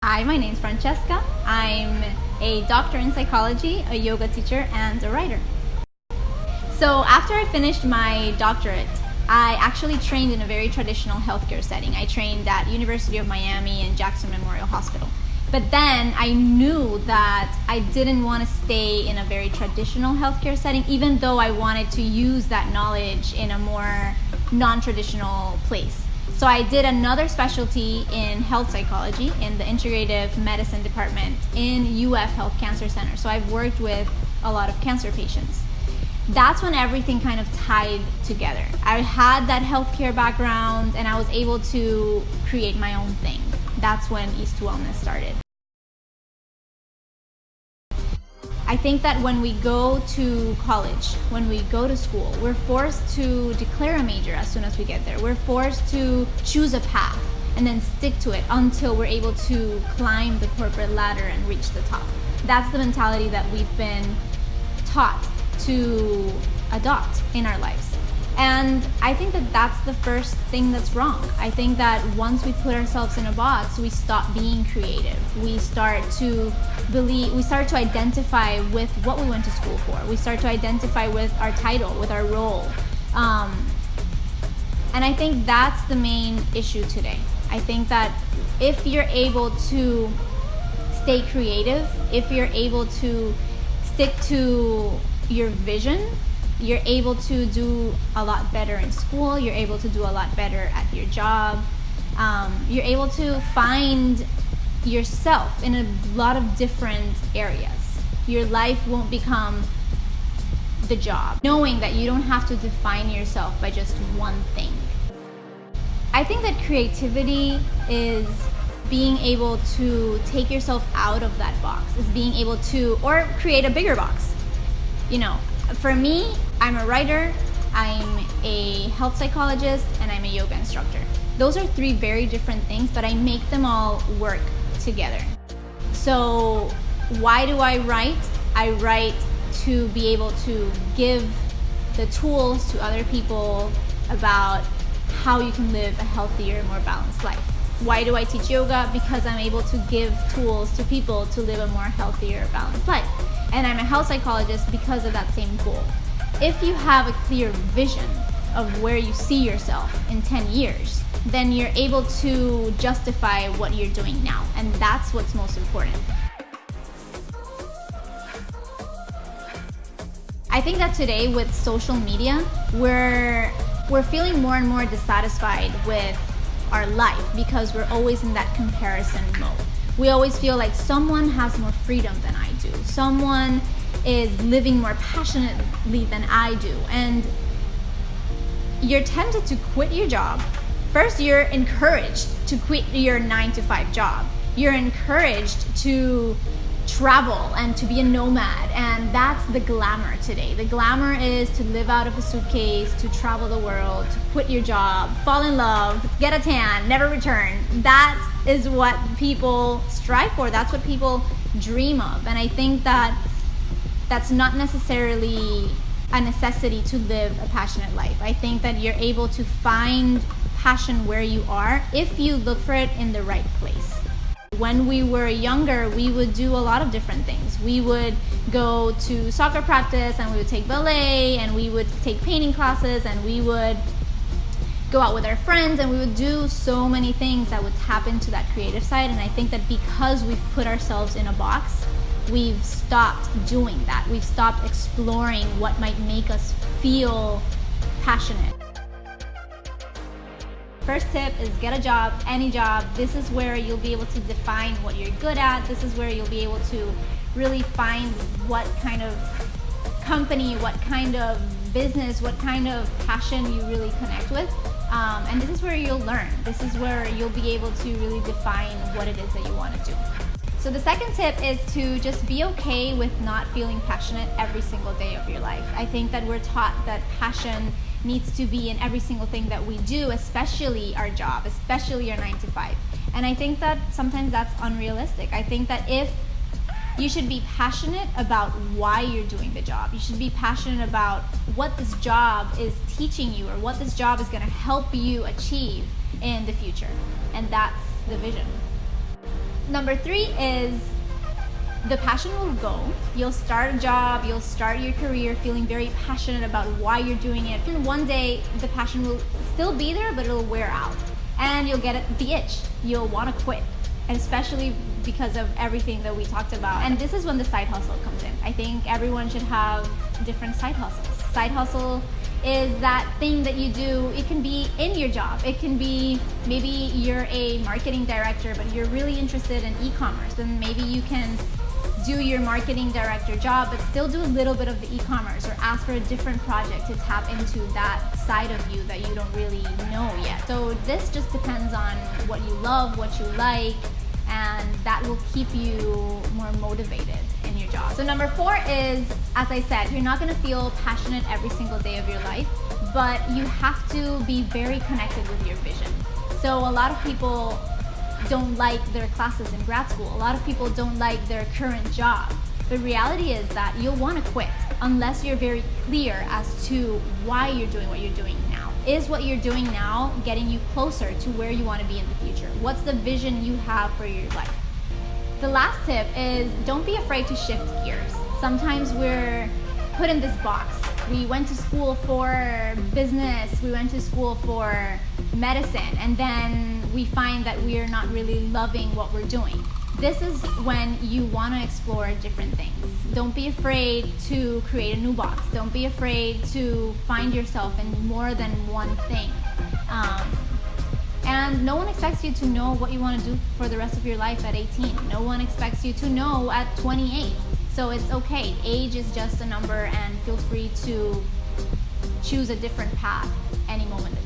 Hi, my name is Francesca. I'm a doctor in psychology, a yoga teacher, and a writer. So after I finished my doctorate, I actually trained in a very traditional healthcare setting. I trained at University of Miami and Jackson Memorial Hospital. But then I knew that I didn't want to stay in a very traditional healthcare setting, even though I wanted to use that knowledge in a more non-traditional place. So I did another specialty in health psychology in the integrative medicine department in UF Health Cancer Center. So I've worked with a lot of cancer patients. That's when everything kind of tied together. I had that healthcare background and I was able to create my own thing. That's when East to Wellness started. I think that when we go to college, when we go to school, we're forced to declare a major as soon as we get there. We're forced to choose a path and then stick to it until we're able to climb the corporate ladder and reach the top. That's the mentality that we've been taught to adopt in our lives. And I think that that's the first thing that's wrong. I think that once we put ourselves in a box, we stop being creative. We start to identify with what we went to school for. We start to identify with our title, with our role. And I think that's the main issue today. I think that if you're able to stay creative, if you're able to stick to your vision, you're able to do a lot better in school, you're able to do a lot better at your job, you're able to find yourself in a lot of different areas. Your life won't become the job, knowing that you don't have to define yourself by just one thing. I think that creativity is being able to take yourself out of that box, is being able to, or create a bigger box. You know, for me, I'm a writer, I'm a health psychologist, and I'm a yoga instructor. Those are three very different things, but I make them all work together. So why do I write? I write to be able to give the tools to other people about how you can live a healthier, more balanced life. Why do I teach yoga? Because I'm able to give tools to people to live a more healthier, balanced life. And I'm a health psychologist because of that same goal. If you have a clear vision of where you see yourself in 10 years, then you're able to justify what you're doing now. And that's what's most important. I think that today with social media, we're feeling more and more dissatisfied with our life because we're always in that comparison mode. We always feel like someone has more freedom than I do. Someone is living more passionately than I do. And you're tempted to quit your job. First, you're encouraged to quit your 9-to-5 job. You're encouraged to travel and to be a nomad. And that's the glamour today. The glamour is to live out of a suitcase, to travel the world, to quit your job, fall in love, get a tan, never return. That is what people strive for. That's what people dream of. And I think that that's not necessarily a necessity to live a passionate life. I think that you're able to find passion where you are if you look for it in the right place. When we were younger, we would do a lot of different things. We would go to soccer practice and we would take ballet and we would take painting classes and we would go out with our friends and we would do so many things that would tap into that creative side. And I think that because we've put ourselves in a box, we've stopped doing that. We've stopped exploring what might make us feel passionate. First tip is get a job, any job. This is where you'll be able to define what you're good at. This is where you'll be able to really find what kind of company, what kind of business, what kind of passion you really connect with. And this is where you'll learn. This is where you'll be able to really define what it is that you want to do. So the second tip is to just be okay with not feeling passionate every single day of your life. I think that we're taught that passion needs to be in every single thing that we do, especially our job, especially our 9-to-5. And I think that sometimes that's unrealistic. I think that if you should be passionate about why you're doing the job. You should be passionate about what this job is teaching you or what this job is going to help you achieve in the future. And that's the vision. Number 3 is the passion will go. You'll start a job, you'll start your career feeling very passionate about why you're doing it. And one day the passion will still be there, but it'll wear out. And you'll get the itch. You'll want to quit, especially because of everything that we talked about. And this is when the side hustle comes in. I think everyone should have different side hustles. Side hustle is that thing that you do. It can be in your job. It can be, maybe you're a marketing director, but you're really interested in e-commerce. Then maybe you can do your marketing director job, but still do a little bit of the e-commerce, or ask for a different project to tap into that side of you that you don't really know yet. So this just depends on what you love, what you like, and that will keep you more motivated in your job. So number 4 is, as I said, you're not gonna feel passionate every single day of your life, but you have to be very connected with your vision. So a lot of people don't like their classes in grad school. A lot of people don't like their current job. The reality is that you'll want to quit unless you're very clear as to why you're doing what you're doing now. Is what you're doing now getting you closer to where you want to be in the future? What's the vision you have for your life? The last tip is, don't be afraid to shift gears. Sometimes we're put in this box. We went to school for business, we went to school for medicine, and then we find that we are not really loving what we're doing. This is when you want to explore different things. Don't be afraid to create a new box. Don't be afraid to find yourself in more than one thing. And no one expects you to know what you want to do for the rest of your life at 18. No one expects you to know at 28. So it's okay. Age is just a number, and feel free to choose a different path any moment